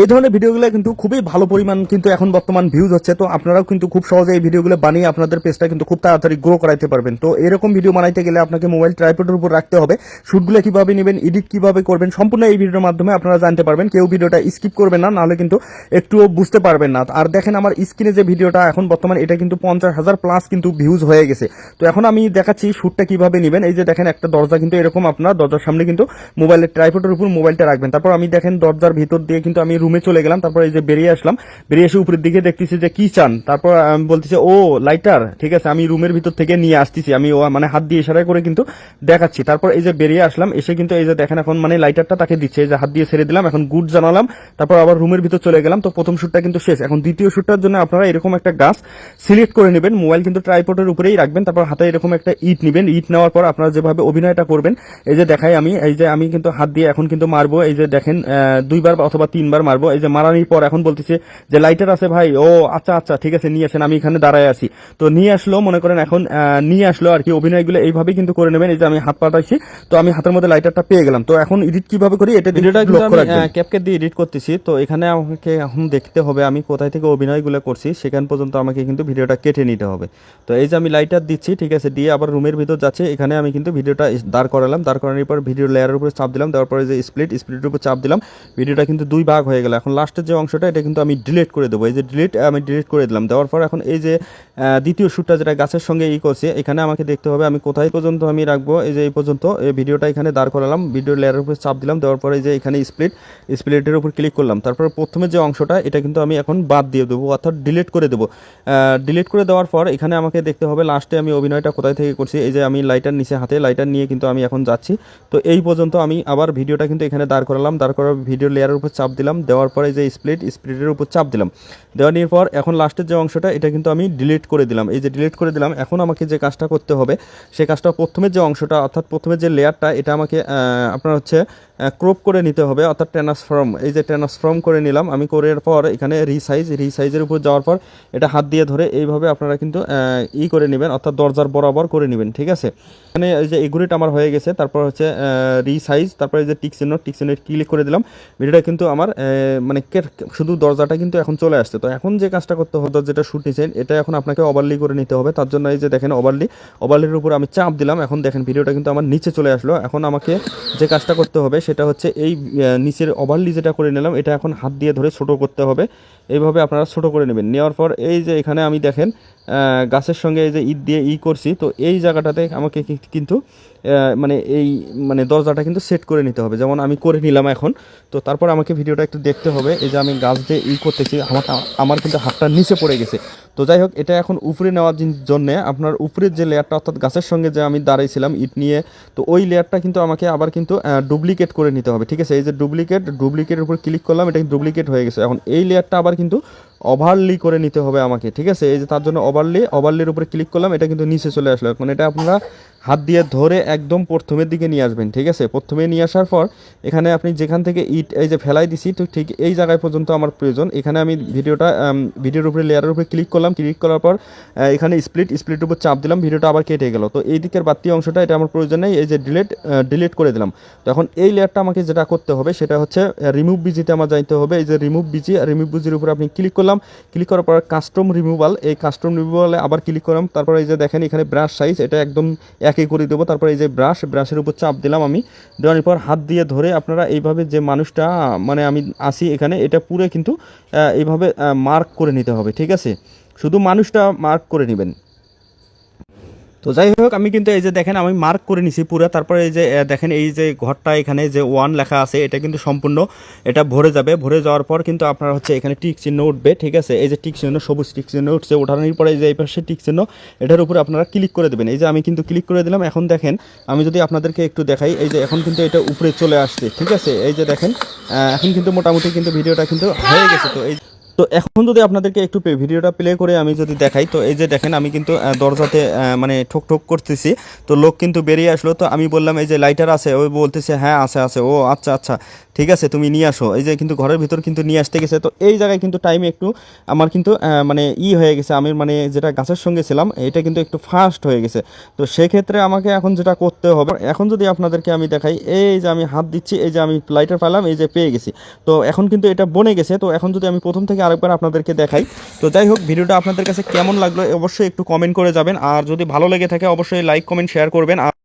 এই ধরনের ভিডিওগুলো কিন্তু খুবই ভালো পরিমাণ কিন্তু এখন বর্তমান ভিউজ হচ্ছে। তো আপনারাও কিন্তু খুব সহজে এই ভিডিওগুলো বানিয়ে আপনাদের পেজটা কিন্তু খুব তাড়াতাড়ি গ্রো করাইতে পারবেন। তো এরকম ভিডিও বানাইতে গেলে আপনাকে মোবাইল ট্রাইপডের উপর রাখতে হবে, শুটগুলো কিভাবে নেবেন, এডিট কিভাবে করবেন, সম্পূর্ণ এই ভিডিওর মাধ্যমে আপনারা জানতে পারবেন। কেউ ভিডিওটা স্কিপ করবেন না, নাহলে কিন্তু একটুও বুঝতে পারবেন না। আর দেখেন আমার স্ক্রিনে যে ভিডিওটা এখন বর্তমান এটা কিন্তু 50,000 প্লাস কিন্তু ভিউজ হয়ে গেছে। তো এখন আমি দেখাচ্ছি শুটটা কিভাবে নেবেন। এই যে দেখেন একটা দরজা কিন্তু এরকম, আপনার দরজার সামনে কিন্তু মোবাইলের ট্রাইপডের উপর মোবাইলটা রাখবেন। তারপর আমি দেখেন দরজার ভিতর দিয়ে কিন্তু আমি রুমে চলে গেলাম। তারপর এই যে বেরিয়ে আসলাম, বেরিয়ে এসে উপরের দিকে দেখতেছি যে কি চান। তারপর আমি বলতেছি ও লাইটার, ঠিক আছে আমি রুমের ভিতর থেকে নিয়ে আসতেছি, আমি ও মানে হাত দিয়ে ইশারা করে কিন্তু দেখাচ্ছি। তারপর এই যে বেরিয়ে আসলাম, এসে কিন্তু এই যে দেখেন এখন মানে লাইটারটা তাকে দিচ্ছে, এই যে হাত দিয়ে ছেড়ে দিলাম, এখন গুড জানালাম, তারপর আবার রুমের ভিতর চলে গেলাম। তো প্রথম শুটটা কিন্তু শেষ। এখন দ্বিতীয় শুটটার জন্য আপনারা এরকম একটা গাছ সিলেক্ট করে নেবেন, মোবাইল কিন্তু ট্রাইপডের উপরেই রাখবেন, তারপর হাতে এরকম একটা ইট নেবেন। ইট নেওয়ার পর আপনারা যেভাবে অভিনয়টা করবেন, এই যে দেখাই আমি, এই যে আমি কিন্তু হাত দিয়ে এখন কিন্তু মারবো, এই যে দেখেন 2বার অথবা 3বার মারবো। এই যে মারানির পর এখন বলতেছে যে লাইটার আছে ভাই, ও আচ্ছা আচ্ছা ঠিক আছে নিয়ে আসেন, আমি এখানে দাঁড়ায় আছি। তো নিয়ে আসলো, মনে করেন এখন নিয়ে আসলো আর কি। অভিনয়গুলো এইভাবে কিন্তু করে নেবেন। এই যে আমি হাত পাঠাইছি, তো আমি হাতের মধ্যে লাইটারটা পেয়ে গেলাম। তো এখন এডিট কিভাবে করি এটা ভিডিওটা ক্যাপকাট দিয়ে এডিট করতেছি। তো এখানে আমাকে এখন দেখতে হবে আমি কোথায় থেকে অভিনয়গুলো করছি, সেখান পর্যন্ত আমাকে কিন্তু ভিডিওটা কেটে নিতে হবে। তো এই যে আমি লাইটার দিচ্ছি, ঠিক আছে, দিয়ে আবার রুমের ভিতর যাচ্ছে। এখানে আমি কিন্তু ভিডিওটা দাঁড় করালাম, দাঁড় করানোর পর ভিডিও লেয়ারের উপরে চাপ দিলাম, দেওয়ার পরে যে স্প্লিটের উপর চাপ দিলাম, ভিডিওটা কিন্তু 2 ভাগ হয়ে গেল। এখন লাস্টের যে অংশটা এটা কিন্তু আমি ডিলিট করে দেবো। এই যে আমি ডিলিট করে দিলাম, দেওয়ার পর এখন এই যে দ্বিতীয় শ্যুটটা যেটা গাছের সঙ্গে করছে, এখানে আমাকে দেখতে হবে আমি কোথায় পর্যন্ত আমি রাখবো। এই যে এই পর্যন্ত এই ভিডিওটা এখানে দাঁড় করালাম, ভিডিও লেয়ারের উপরে চাপ দিলাম, দেওয়ার পরে যে এখানে স্প্লিটের উপর ক্লিক করলাম। তারপর প্রথমে যে অংশটা এটা কিন্তু আমি এখন বাদ দিয়ে দেবো, অর্থাৎ ডিলিট করে দেবো। ডিলিট করে দেওয়ার পর এখানে আমাকে দেখতে হবে লাস্টে আমি অভিনয়টা কোথায় থেকে করছি। এই যে আমি লাইটার নিচে হাতে লাইটার নিয়ে কিন্তু আমি এখন যাচ্ছি। তো এই পর্যন্ত আমি আবার ভিডিওটা কিন্তু এখানে দাঁড় করালাম, দাঁড় করার ভিডিও লেয়ারের উপর চাপ দিলাম, দেওয়ার পরে যে স্প্লিটের উপর চাপ দিলাম, দেওয়ার পর এখন লাস্টের যে অংশটা এটা কিন্তু আমি ডিলিট করে দিলাম। এই যে ডিলিট করে দিলাম, এখন আমাকে যে কাজটা করতে হবে সেই কাজটা প্রথমে যে অংশটা অর্থাৎ প্রথমে যে লেয়ারটা এটা আমাকে আপনার হচ্ছে ক্রপ করে নিতে হবে, অর্থাৎ ট্রান্সফর্ম। এই যে ট্রান্সফর্ম করে নিলাম আমি, করার পর এখানে রিসাইজের উপর যাওয়ার পর এটা হাত দিয়ে ধরে এইভাবে আপনারা কিন্তু করে নেবেন, অর্থাৎ দরজার বরাবর করে নেবেন, ঠিক আছে। এখানে এই যে এগুরিট আমার হয়ে গেছে। তারপর হচ্ছে রিসাইজ, তারপরে এই যে টিকচিহ্ন ক্লিক করে দিলাম, ভিডিওটা কিন্তু আমার মানে শুধু দরজাটা কিন্তু এখন চলে আসছে। তো এখন যে কাজটা করতে হবে, যেটা শুট নিচ্ছেন এটা এখন আপনাকে ওভারলি করে নিতে হবে। তার জন্য এই যে দেখেন ওভারলির উপর আমি চাপ দিলাম, এখন দেখেন ভিডিওটা কিন্তু আমার নিচে চলে আসলো। এখন আমাকে যে কাজটা করতে হবে সেটা হচ্ছে এই নিচের ওভারলি যেটা করে নিলাম এটা এখন হাত দিয়ে ধরে ছোট করতে হবে। এইভাবে আপনারা ছোট করে নেবেন। নেওয়ার পর এই যে এখানে আমি দেখেন গাছের সঙ্গে এই যে ইট দিয়ে করছি, তো এই জায়গাটাতে আমাকে কিন্তু মানে দরজাটা কিন্তু সেট করে নিতে হবে, যেমন আমি করে নিলাম এখন। তো তারপর আমাকে ভিডিওটা একটু দেখতে হবে। এই যে আমি গাছ দিয়ে করতেছি, আমার কিন্তু হাতটা নিচে পড়ে গেছে। তো যাই হোক, এটা এখন উপরে নেওয়ার জন্য আপনার উপরের যে লেয়ারটা অর্থাৎ গাছের সঙ্গে যে আমি দাঁড়াইছিলাম ইট নিয়ে, তো ওই লেয়ারটা কিন্তু আমাকে আবার কিন্তু ডুপ্লিকেট করে নিতে হবে, ঠিক আছে। এই যে ডুপ্লিকেটের উপর ক্লিক করলাম, এটা ডুপ্লিকেট হয়ে গেছে। এখন এই লেয়ারটা আবার কিন্তু ওভারলি করে নিতে হবে আমাকে, ঠিক আছে। এই যে তার জন্য ওভারলির উপরে ক্লিক করলাম, এটা কিন্তু নিচে চলে আসলো। এখন এটা আপনারা হাত দিয়ে ধরে একদম প্রথমের দিকে নিয়ে আসবেন, ঠিক আছে। প্রথমে নিয়ে আসার পর এখানে আপনি যেখান থেকে ইট এই যে ফেলাই দিছি, তো ঠিক এই জায়গায় পর্যন্ত আমার প্রয়োজন। এখানে আমি ভিডিওর উপরে লেয়ারের উপরে ক্লিক করলাম, ক্লিক করার পর এখানে স্প্লিটের উপর চাপ দিলাম, ভিডিওটা আবার কেটে গেল। তো এই দিকের বাড়তি অংশটা এটা আমার প্রয়োজন নেই, এই যে ডিলিট করে দিলাম। তো এখন এই লেয়ারটা আমাকে যেটা করতে হবে সেটা হচ্ছে রিমুভ বিজিতে আমার যাইতে হবে। এই যে রিমুভ বিজির উপরে আপনি ক্লিক করলাম, ক্লিক করার পর কাস্টম রিমুভাল, এই কাস্টম রিমুভালে আবার ক্লিক করলাম। তারপর এই যে দেখেন এখানে ব্রাশ সাইজ এটা একদম একই করে দেবো। তারপর এই যে ব্রাশের উপর চাপ দিলাম আমি, দেওয়ার পর হাত দিয়ে ধরে আপনারা এইভাবে যে মানুষটা মানে আমি আসি এখানে এটা পুরো কিন্তু এইভাবে মার্ক করে নিতে হবে, ঠিক আছে। শুধু মানুষটা মার্ক করে নেবেন। তো যাই হোক, আমি কিন্তু এই যে দেখেন আমি মার্ক করে নিছি পুরো। তারপরে এই যে দেখেন এই যে ঘরটা এখানে যে 1 লেখা আছে এটা কিন্তু সম্পূর্ণ এটা ভরে যাবে। ভরে যাওয়ার পর কিন্তু আপনার হচ্ছে এখানে টিক চিহ্ন উঠবে, ঠিক আছে। এই যে টিক চিহ্ন, সবুজ টিক চিহ্ন উঠছে, ওঠানোর পরে এই যে এই পাশে টিক চিহ্ন, এটার উপরে আপনারা ক্লিক করে দেবেন। এই যে আমি কিন্তু ক্লিক করে দিলাম। এখন দেখেন আমি যদি আপনাদেরকে একটু দেখাই, এই যে এখন কিন্তু এটা উপরে চলে আসছে, ঠিক আছে। এই যে দেখেন এখন কিন্তু মোটামুটি কিন্তু ভিডিওটা কিন্তু হয়ে গেছে। তো এখন যদি আপনাদেরকে একটু ভিডিওটা প্লে করে আমি যদি দেখাই, তো এই যে দেখেন আমি কিন্তু দরজাতে মানে ঠোক ঠোক করতেছি, তো লোক কিন্তু বেরিয়ে আসলো। তো আমি বললাম এই যে লাইটার আছে, ও বলতেছে হ্যাঁ আছে আছে, ও আচ্ছা আচ্ছা ঠিক আছে তুমি নিয়ে আসো। এই যে কিন্তু ঘরের ভিতর কিন্তু নিয়ে আসতে গেছে। তো এই জায়গায় কিন্তু টাইমে একটু আমার কিন্তু মানে হয়ে গেছে, আমি মানে যেটা গাছের সঙ্গে ছিলাম এটা কিন্তু একটু ফাস্ট হয়ে গেছে। তো সেক্ষেত্রে আমাকে এখন যেটা করতে হবে, এখন যদি আপনাদেরকে আমি দেখাই, এই যে আমি হাত দিচ্ছি, এই যে আমি লাইটার পেলাম, এই যে পেয়ে গেছি। তো এখন কিন্তু এটা বনে গেছে। তো এখন যদি আমি প্রথম থেকে আরেকবার আপনাদেরকে দেখাই, তো যাই হোক ভিডিওটা আপনাদের কাছে কেমন লাগলো অবশ্যই একটু কমেন্ট করে যাবেন, আর যদি ভালো লেগে থাকে অবশ্যই লাইক কমেন্ট শেয়ার করবেন।